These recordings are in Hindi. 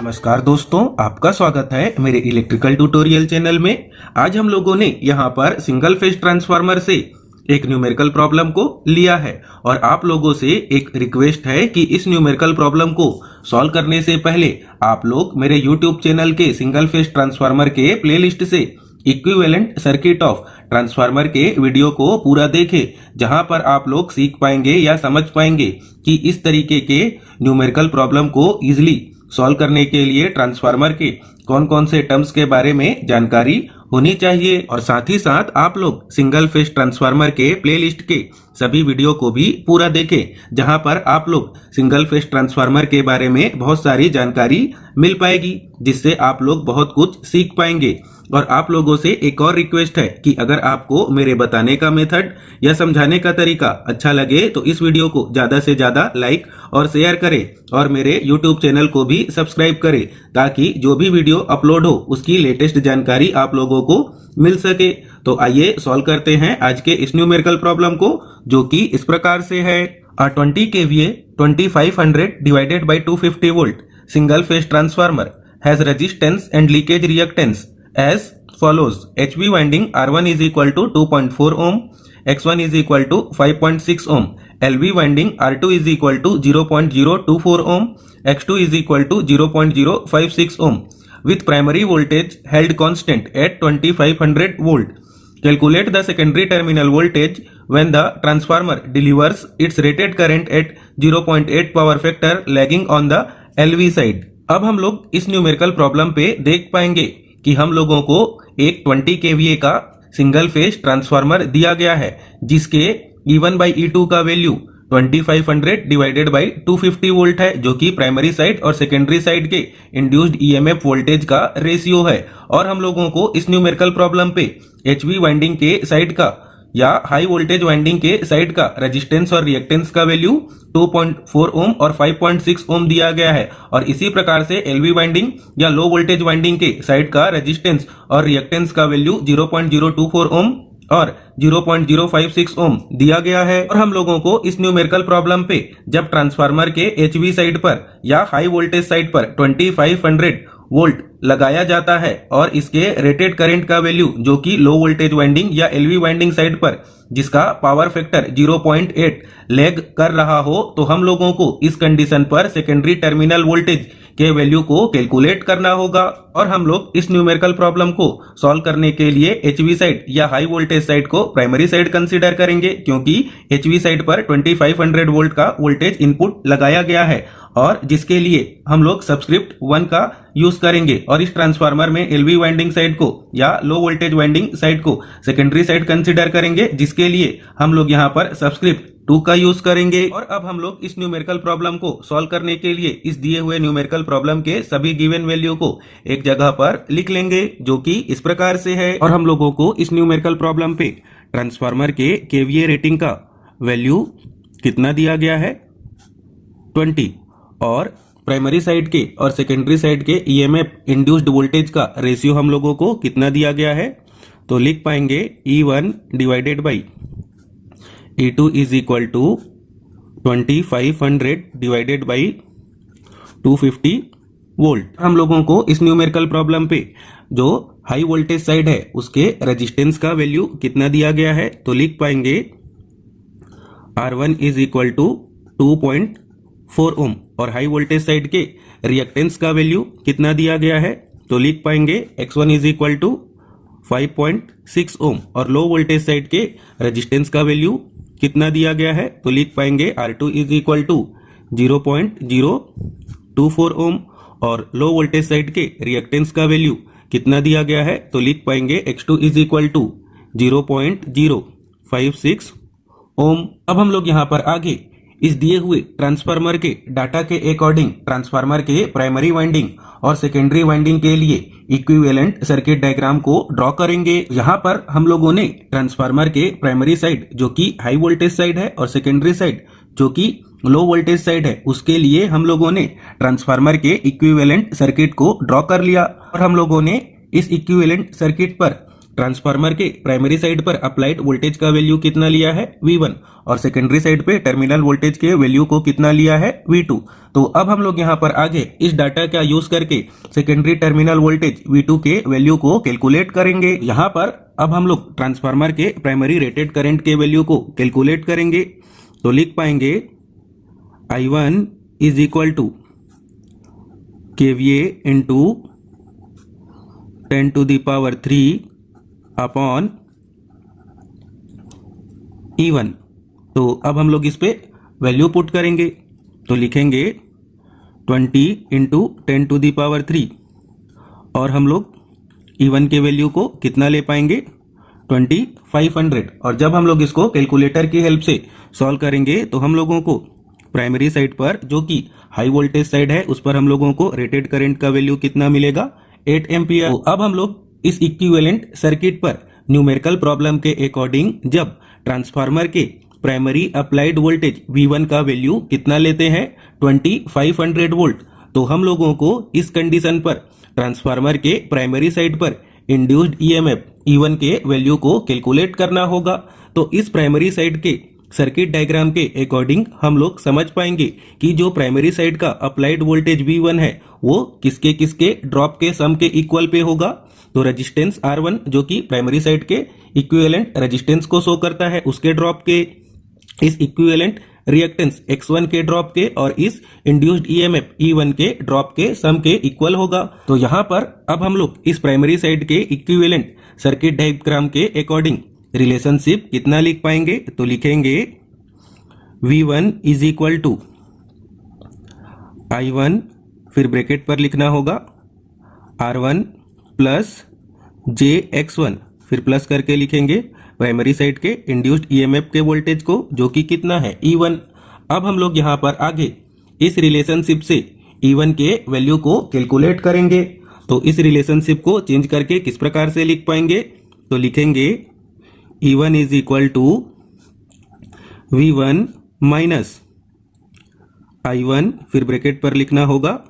नमस्कार दोस्तों, आपका स्वागत है मेरे इलेक्ट्रिकल ट्यूटोरियल चैनल में। आज हम लोगों ने यहाँ पर सिंगल फेज ट्रांसफार्मर से एक न्यूमेरिकल प्रॉब्लम को लिया है और आप लोगों से एक रिक्वेस्ट है कि इस न्यूमेरिकल प्रॉब्लम को सॉल्व करने से पहले आप लोग मेरे यूट्यूब चैनल के सिंगल फेज ट्रांसफार्मर के प्लेलिस्ट से इक्विवेलेंट सर्किट ऑफ ट्रांसफार्मर के वीडियो को पूरा देखें, जहां पर आप लोग सीख पाएंगे या समझ पाएंगे कि इस तरीके के न्यूमेरिकल प्रॉब्लम को इजिली सॉल्व करने के लिए ट्रांसफार्मर के कौन कौन से टर्म्स के बारे में जानकारी होनी चाहिए। और साथ ही साथ आप लोग सिंगल फेज ट्रांसफार्मर के प्लेलिस्ट के सभी वीडियो को भी पूरा देखें, जहां पर आप लोग सिंगल फेज ट्रांसफार्मर के बारे में बहुत सारी जानकारी मिल पाएगी, जिससे आप लोग बहुत कुछ सीख पाएंगे। और आप लोगों से एक और रिक्वेस्ट है कि अगर आपको मेरे बताने का मेथड या समझाने का तरीका अच्छा लगे तो इस वीडियो को ज्यादा से ज्यादा लाइक और शेयर करें और मेरे YouTube चैनल को भी सब्सक्राइब करें, ताकि जो भी वीडियो अपलोड हो उसकी लेटेस्ट जानकारी आप लोगों को मिल सके। तो आइए सॉल्व करते हैं आज के इस न्यूमेरिकल प्रॉब्लम को, जो कि इस प्रकार से है। 20 kVA 2500 divided by 250 volt single phase transformer has resistance and leakage reactance as follows. HV winding R1 is equal to 2.4 ohm, X1 is equal to 5.6 ohm, LV winding R2 is equal to 0.024 ohm, X2 is equal to 0.056 ohm with primary voltage held constant at 2500 volt. Calculate the secondary terminal voltage when the transformer delivers its rated current at 0.8 power factor lagging on the LV side. अब हम लोग इस न्यूमेरिकल प्रॉब्लम पे देख पाएंगे कि हम लोगों को एक 20 kVA का सिंगल फेज ट्रांसफार्मर दिया गया है, जिसके E1 बाई E2 का वैल्यू 2500 डिवाइडेड बाई 250 वोल्ट है, जो कि प्राइमरी साइड और सेकेंडरी साइड के इंड्यूस्ड EMF वोल्टेज का रेशियो है। और हम लोगों को इस न्यूमेरिकल प्रॉब्लम पे HV वाइंडिंग के साइड का या हाई वोल्टेज वाइंडिंग के साइड का रेजिस्टेंस और रिएक्टेंस का वैल्यू 2.4 ओम और 5.6 ओम दिया गया है। और इसी प्रकार से LV वाइंडिंग या लो वोल्टेज वाइंडिंग के साइड का रेजिस्टेंस और रिएक्टेंस का वैल्यू 0.024 ओम और 0.056 ओम दिया गया है। और हम लोगों को इस न्यूमेरिकल प्रॉब्लम पे जब ट्रांसफार्मर के HV साइड पर या हाई वोल्टेज साइड पर 2500 वोल्ट लगाया जाता है और इसके रेटेड करंट का वैल्यू, जो कि लो वोल्टेज वाइंडिंग या LV वाइंडिंग साइड पर जिसका पावर फैक्टर 0.8 लैग कर रहा हो, तो हम लोगों को इस कंडीशन पर सेकेंडरी टर्मिनल वोल्टेज के वैल्यू को कैलकुलेट करना होगा। और हम लोग इस न्यूमेरिकल प्रॉब्लम को सॉल्व करने के लिए HV साइड या हाई वोल्टेज साइड को प्राइमरी साइड कंसीडर करेंगे, क्योंकि HV साइड पर 2500 वोल्ट का वोल्टेज इनपुट लगाया गया है और जिसके लिए हम लोग सबस्क्रिप्ट 1 का यूज करेंगे। और इस ट्रांसफार्मर में LV वाइंडिंग साइड को या लो वोल्टेज वाइंडिंग साइड को सेकेंडरी साइड कंसीडर करेंगे, जिसके लिए हम लोग यहाँ पर सबस्क्रिप्ट 2 का यूज करेंगे। और अब हम लोग इस न्यूमेरिकल प्रॉब्लम को सॉल्व करने के लिए इस दिए हुए न्यूमेरिकल प्रॉब्लम के सभी गिवन वैल्यू को एक जगह पर लिख लेंगे, जो कि इस प्रकार से है। और हम लोगों को इस न्यूमेरिकल प्रॉब्लम पे ट्रांसफार्मर के KVA रेटिंग का वैल्यू कितना दिया गया है 20, और प्राइमरी साइड के और सेकेंडरी साइड के EMF इंड्यूस्ड वोल्टेज का रेशियो हम लोगों को कितना दिया गया है। तो लिख पाएंगे E1 divided by E2 is equal to 2500 divided by 250 volt. हम लोगों को इस न्यूमेरिकल प्रॉब्लम पे जो हाई वोल्टेज साइड है उसके रेजिस्टेंस का वैल्यू कितना दिया गया है, तो लिख पाएंगे R1 इज इक्वल टू 2.4 ओम, और हाई वोल्टेज साइड के रिएक्टेंस का वैल्यू कितना दिया गया है, तो लिख पाएंगे X1 इज इक्वल टू 5.6 ओम, और लो वोल्टेज साइड के रेजिस्टेंस का वैल्यू कितना दिया गया है, तो लिख पाएंगे R2 इज इक्वल टू 0.024 ओम, और लो वोल्टेज साइड के रिएक्टेंस का वैल्यू कितना दिया गया है, तो लिख पाएंगे X2 इज इक्वल टू 0.056 ओम। अब हम लोग यहाँ पर आगे इस दिए हुए ट्रांसफार्मर के डाटा के अकॉर्डिंग ट्रांसफार्मर के प्राइमरी वाइंडिंग और सेकेंडरी वाइंडिंग के लिए इक्विवेलेंट सर्किट डायग्राम को ड्रॉ करेंगे। यहाँ पर हम लोगों ने ट्रांसफार्मर के प्राइमरी साइड, जो कि हाई वोल्टेज साइड है, और सेकेंडरी साइड जो कि लो वोल्टेज साइड है, उसके लिए हम लोगों ने ट्रांसफार्मर के इक्विवेलेंट सर्किट को ड्रॉ कर लिया। और हम लोगों ने इस इक्विवेलेंट सर्किट पर ट्रांसफार्मर के प्राइमरी साइड पर अप्लाइड वोल्टेज का वैल्यू कितना लिया है V1 और सेकेंडरी साइड पे टर्मिनल वोल्टेज के वैल्यू को कितना लिया है V2। तो अब हम लोग यहाँ पर आगे इस डाटा का यूज करके सेकेंडरी टर्मिनल वोल्टेज V2 के वैल्यू को कैलकुलेट करेंगे। यहाँ पर अब हम लोग ट्रांसफार्मर के प्राइमरी रेटेड करंट के वैल्यू को कैलकुलेट करेंगे। तो लिख पाएंगे I1 is equal to KVA into 10 to the power 3 upon E1। तो अब हम लोग इस पे वैल्यू पुट करेंगे। तो लिखेंगे 20 इंटू 10 to the power 3 और हम लोग E1 के वैल्यू को कितना ले पाएंगे 2500। और जब हम लोग इसको कैलकुलेटर की हेल्प से सॉल्व करेंगे तो हम लोगों को प्राइमरी साइड पर जो कि हाई वोल्टेज साइड है उस पर हम लोगों को रेटेड करंट का वैल्यू कितना मिलेगा 8 एम्पियर। तो अब हम लोग इस इक्विवेलेंट सर्किट पर न्यूमेरिकल प्रॉब्लम के अकॉर्डिंग जब ट्रांसफार्मर के प्राइमरी अप्लाइड वोल्टेज V1 का वैल्यू कितना लेते हैं 2500 वोल्ट, तो हम लोगों को इस कंडीशन पर ट्रांसफार्मर के प्राइमरी साइड पर इंड्यूस्ड EMF E1 के वैल्यू को कैलकुलेट करना होगा। तो इस प्राइमरी साइड के सर्किट डायग्राम के अकॉर्डिंग हम लोग समझ पाएंगे कि जो प्राइमरी साइड का अप्लाइड वोल्टेज V1 है वो किसके किसके ड्रॉप के सम के इक्वल पे होगा। तो रेजिस्टेंस R1 जो कि प्राइमरी साइड के इक्विवेलेंट रेजिस्टेंस को शो करता है उसके ड्रॉप के, इस इक्विवेलेंट रिएक्टेंस X1 के ड्रॉप के और इस इंड्यूस्ड EMF E1 के ड्रॉप के सम के इक्वल होगा। तो यहाँ पर अब हम लोग इस प्राइमरी साइड के इक्विवेलेंट सर्किट डायग्राम के अकॉर्डिंग रिलेशनशिप कितना लिख पाएंगे। तो लिखेंगे V1 is equal to I1 फिर ब्रैकेट पर लिखना होगा R1 प्लस JX1 फिर प्लस करके लिखेंगे प्राइमरी साइड के इंड्यूस्ड EMF के वोल्टेज को जो कि कितना है E1। अब हम लोग यहाँ पर आगे इस रिलेशनशिप से E1 के वैल्यू को कैलकुलेट करेंगे। तो इस रिलेशनशिप को चेंज करके किस प्रकार से लिख पाएंगे। तो लिखेंगे E1 is equal to V1 minus I1 फिर ब्रैकेट पर लिखना होगा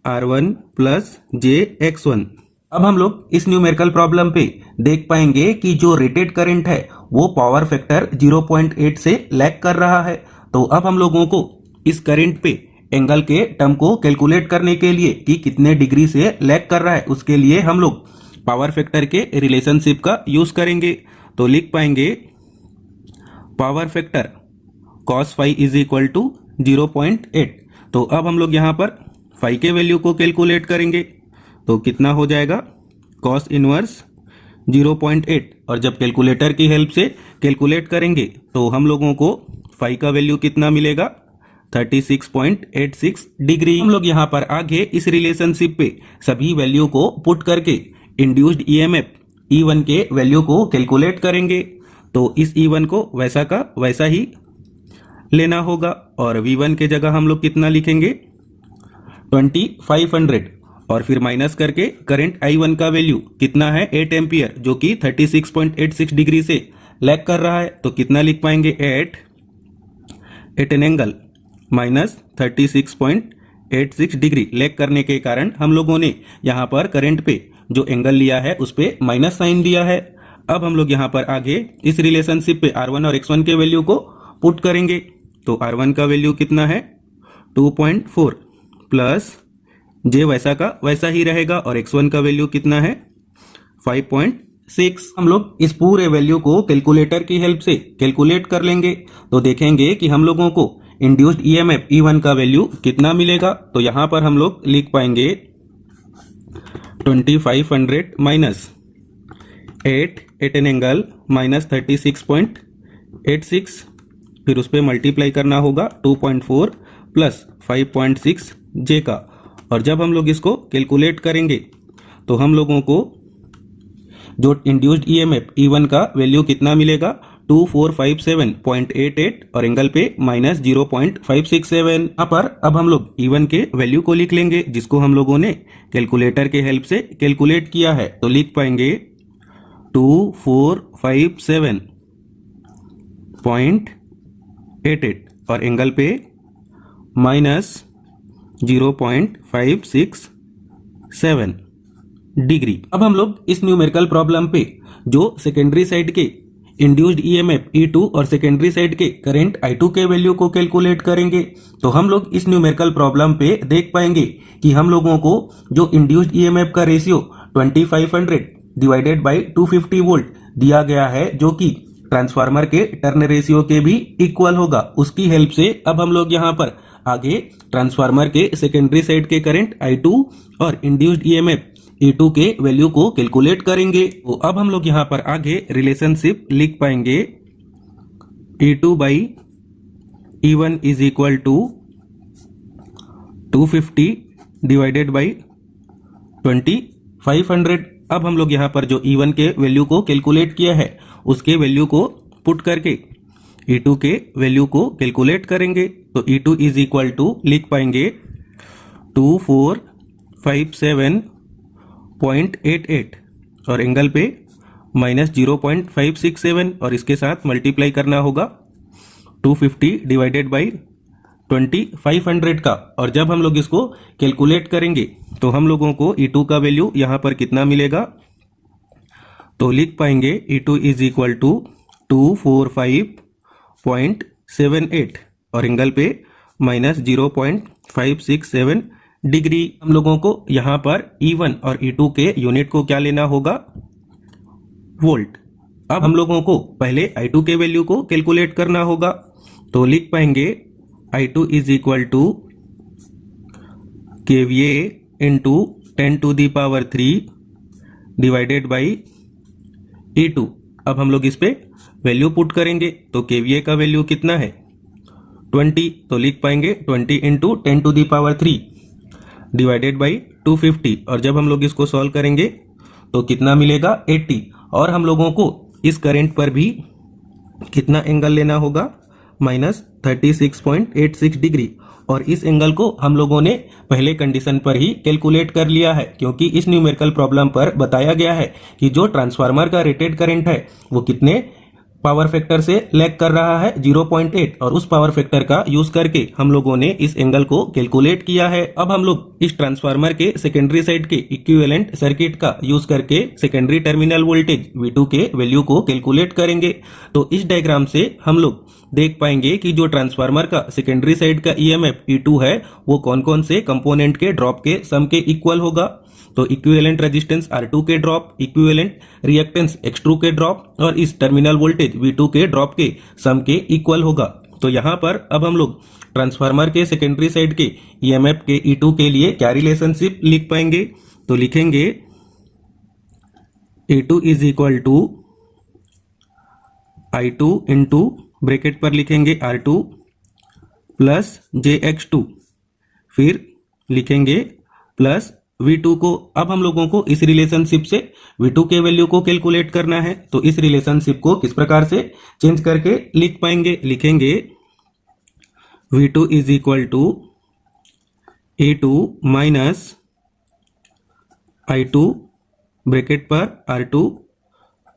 R1 प्लस JX1। अब हम लोग इस न्यूमेरिकल प्रॉब्लम पे देख पाएंगे कि जो रेटेड करंट है वो पावर फैक्टर 0.8 से लैग कर रहा है। तो अब हम लोगों को इस करंट पे एंगल के टर्म को कैलकुलेट करने के लिए कि कितने डिग्री से लैग कर रहा है उसके लिए हम लोग पावर फैक्टर के रिलेशनशिप का यूज करेंगे। तो लिख पाएंगे power factor cos phi is equal to 0.8। तो अब हम लोग यहाँ पर phi के वैल्यू को कैलकुलेट करेंगे। तो कितना हो जाएगा cos इनवर्स 0.8 और जब कैलकुलेटर की हेल्प से कैलकुलेट करेंगे तो हम लोगों को phi का वैल्यू कितना मिलेगा 36.86 डिग्री। हम लोग यहाँ पर आगे इस रिलेशनशिप पे सभी वैल्यू को पुट करके इंड्यूस्ड EMF E1 के वैल्यू को कैलकुलेट करेंगे। तो इस E1 को वैसा का वैसा ही लेना होगा और V1 के जगह हम लोग कितना लिखेंगे 2500 और फिर माइनस करके करंट I1 का वैल्यू कितना है 8 एम्पियर जो कि 36.86 डिग्री से लैग कर रहा है। तो कितना लिख पाएंगे 8 an angle minus 36.86 degree lag करने के कारण हम लोगों ने यहाँ पर करंट पे जो एंगल लिया है उस पे माइनस साइन दिया है। अब हम लोग यहाँ पर आगे इस रिलेशनशिप पे R1 और X1 के वैल्यू को पुट करेंगे। तो R1 का वैल्यू कितना है 2.4 प्लस J वैसा का वैसा ही रहेगा और X1 का वैल्यू कितना है 5.6। हम लोग इस पूरे वैल्यू को कैलकुलेटर की हेल्प से कैलकुलेट कर लेंगे। तो देखेंगे कि हम लोगों को इंड्यूस्ड EMF E1 का वैल्यू कितना मिलेगा। तो यहाँ पर हम लोग लिख पाएंगे 2500 माइनस 8 एन एंगल माइनस 36.86 फिर उस पर मल्टीप्लाई करना होगा 2.4 प्लस 5.6 J का। और जब हम लोग इसको कैलकुलेट करेंगे तो हम लोगों को जो इंड्यूस्ड EMF E1 का वैल्यू कितना मिलेगा 2457.88 और एंगल पे माइनस 0.567। यहाँ पर अब हम लोग E1 के वैल्यू को लिख लेंगे जिसको हम लोगों ने कैलकुलेटर के हेल्प से कैलकुलेट किया है। तो लिख पाएंगे 2457.88 और एंगल पे माइनस 0.567। डिग्री। अब हम लोग इस न्यूमेरिकल प्रॉब्लम पे जो सेकेंडरी साइड के इंड्यूस्ड ईएमएफ E2 और सेकेंडरी साइड के करंट I2 के वैल्यू को कैलकुलेट करेंगे। तो हम लोग इस न्यूमेरिकल प्रॉब्लम पे देख पाएंगे कि हम लोगों को जो इंड्यूस्ड ईएमएफ का रेशियो 2500 डिवाइडेड बाई 250 वोल्ट दिया गया है, जो कि ट्रांसफार्मर के टर्न रेशियो के भी इक्वल होगा। उसकी हेल्प से अब हम लोग यहाँ पर आगे ट्रांसफार्मर के सेकेंडरी साइड के करंट I2 और इंड्यूस्ड ईएमएफ E2 के वैल्यू को कैलकुलेट करेंगे। तो अब हम लोग यहाँ पर आगे रिलेशनशिप लिख पाएंगे E2 by E1 is equal to 250 divided by 2500। अब हम लोग यहाँ पर जो E1 के वैल्यू को कैलकुलेट किया है उसके वैल्यू को पुट करके E2 के वैल्यू को कैलकुलेट करेंगे। तो E2 इज इक्वल टू लिख पाएंगे 2457.88 और एंगल पे -0.567 और इसके साथ मल्टीप्लाई करना होगा 250 डिवाइडेड बाई 2500 का। और जब हम लोग इसको कैलकुलेट करेंगे तो हम लोगों को E2 का वैल्यू यहाँ पर कितना मिलेगा, तो लिख पाएंगे E2 इज इक्वल टू 245.78 और एंगल पे -0.567 डिग्री। हम लोगों को यहाँ पर E1 और E2 के यूनिट को क्या लेना होगा, वोल्ट। अब हम लोगों को पहले I2 के वैल्यू को कैलकुलेट करना होगा। तो लिख पाएंगे I2 is equal to KVA into 10⁻³ divided by E2। अब हम लोग इस पे वैल्यू पुट करेंगे। तो KVA का वैल्यू कितना है 20, तो लिख पाएंगे 20 इंटू 10⁻³ डिवाइडेड बाई 250 और जब हम लोग इसको सॉल्व करेंगे तो कितना मिलेगा 80। और हम लोगों को इस करंट पर भी कितना एंगल लेना होगा, -36.86 डिग्री। और इस एंगल को हम लोगों ने पहले कंडीशन पर ही कैलकुलेट कर लिया है, क्योंकि इस न्यूमेरिकल प्रॉब्लम पर बताया गया है कि जो ट्रांसफार्मर का रेटेड करंट है वो कितने पावर फैक्टर से लैग कर रहा है, 0.8, और उस पावर फैक्टर का यूज करके हम लोगों ने इस एंगल को कैलकुलेट किया है। अब हम लोग इस ट्रांसफार्मर के सेकेंडरी साइड के इक्विवेलेंट सर्किट का यूज करके सेकेंडरी टर्मिनल वोल्टेज V2 के वैल्यू को कैलकुलेट करेंगे। तो इस डायग्राम से हम लोग देख पाएंगे कि जो ट्रांसफार्मर का सेकेंडरी साइड का ईएमएफ E2 है वो कौन कौन से कंपोनेंट के ड्रॉप के सम के इक्वल होगा। तो इक्विवेलेंट रेजिस्टेंस R2 के ड्रॉप, इक्विवेलेंट रिएक्टेंस X2 के ड्रॉप और इस टर्मिनल वोल्टेज V2 के ड्रॉप के सम के इक्वल होगा। तो यहाँ पर अब हम लोग ट्रांसफार्मर के सेकेंडरी साइड के ईएमएफ के E2 के लिए क्या रिलेशनशिप लिख पाएंगे, तो लिखेंगे E2 is equal to I2 into bracket पर लिखेंगे R2 प्लस JX2, फिर लिखेंगे प्लस V2 को। अब हम लोगों को इस रिलेशनशिप से V2 के वैल्यू को कैलकुलेट करना है। तो इस रिलेशनशिप को किस प्रकार से चेंज करके लिख पाएंगे, लिखेंगे V2 is equal to A2 minus I2 bracket पर R2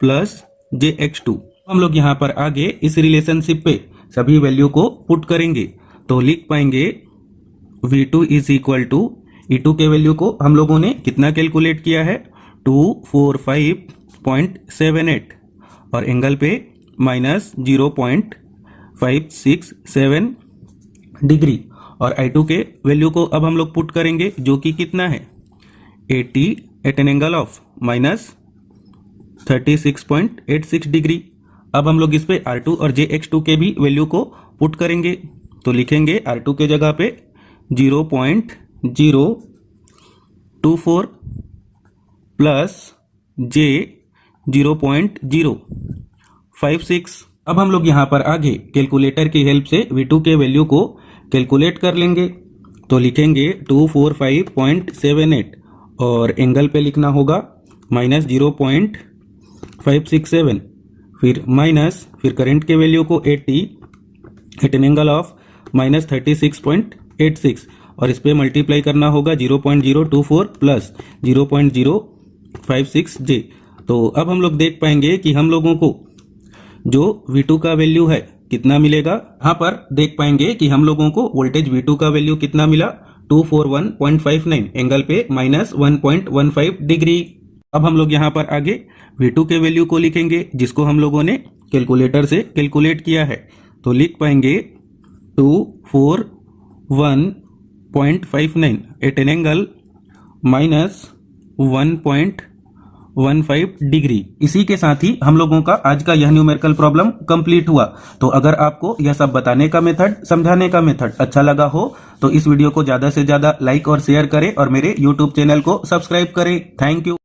प्लस JX2। हम लोग यहाँ पर आगे इस रिलेशनशिप पे सभी वैल्यू को पुट करेंगे। तो लिख पाएंगे V2 is equal to E2 के वैल्यू को हम लोगों ने कितना कैलकुलेट किया है, 245.78 और एंगल पे -0.567 डिग्री। और I2 के वैल्यू को अब हम लोग पुट करेंगे जो कि कितना है 80 at an angle of -36.86 degree. अब हम लोग इस पे R2 और JX2 के भी वैल्यू को पुट करेंगे। तो लिखेंगे R2 के जगह पे 0.024 प्लस J 0.056। अब हम लोग यहाँ पर आगे कैलकुलेटर की हेल्प से V2 के वैल्यू को कैलकुलेट कर लेंगे। तो लिखेंगे 245.78 और एंगल पे लिखना होगा -0.567, फिर करंट के वैल्यू को 80 एट एन एंगल ऑफ -36.86 और इस पे मल्टीप्लाई करना होगा 0.024 प्लस 0.056 J। तो अब हम लोग देख पाएंगे कि हम लोगों को जो V2 का वैल्यू है कितना मिलेगा। यहाँ पर देख पाएंगे कि हम लोगों को वोल्टेज V2 का वैल्यू कितना मिला, 241.59 एंगल पे -1.15 डिग्री। अब हम लोग यहाँ पर आगे V2 के वैल्यू को लिखेंगे जिसको हम लोगों ने कैलकुलेटर से कैलकुलेट किया है। तो लिख पाएंगे 241.59 एट एन एंगल -1.15 डिग्री। इसी के साथ ही हम लोगों का आज का यह न्यूमेरिकल प्रॉब्लम कंप्लीट हुआ। तो अगर आपको यह सब बताने का मेथड, समझाने का मेथड अच्छा लगा हो तो इस वीडियो को ज़्यादा से ज़्यादा लाइक और शेयर करें और मेरे YouTube चैनल को सब्सक्राइब करें। Thank you.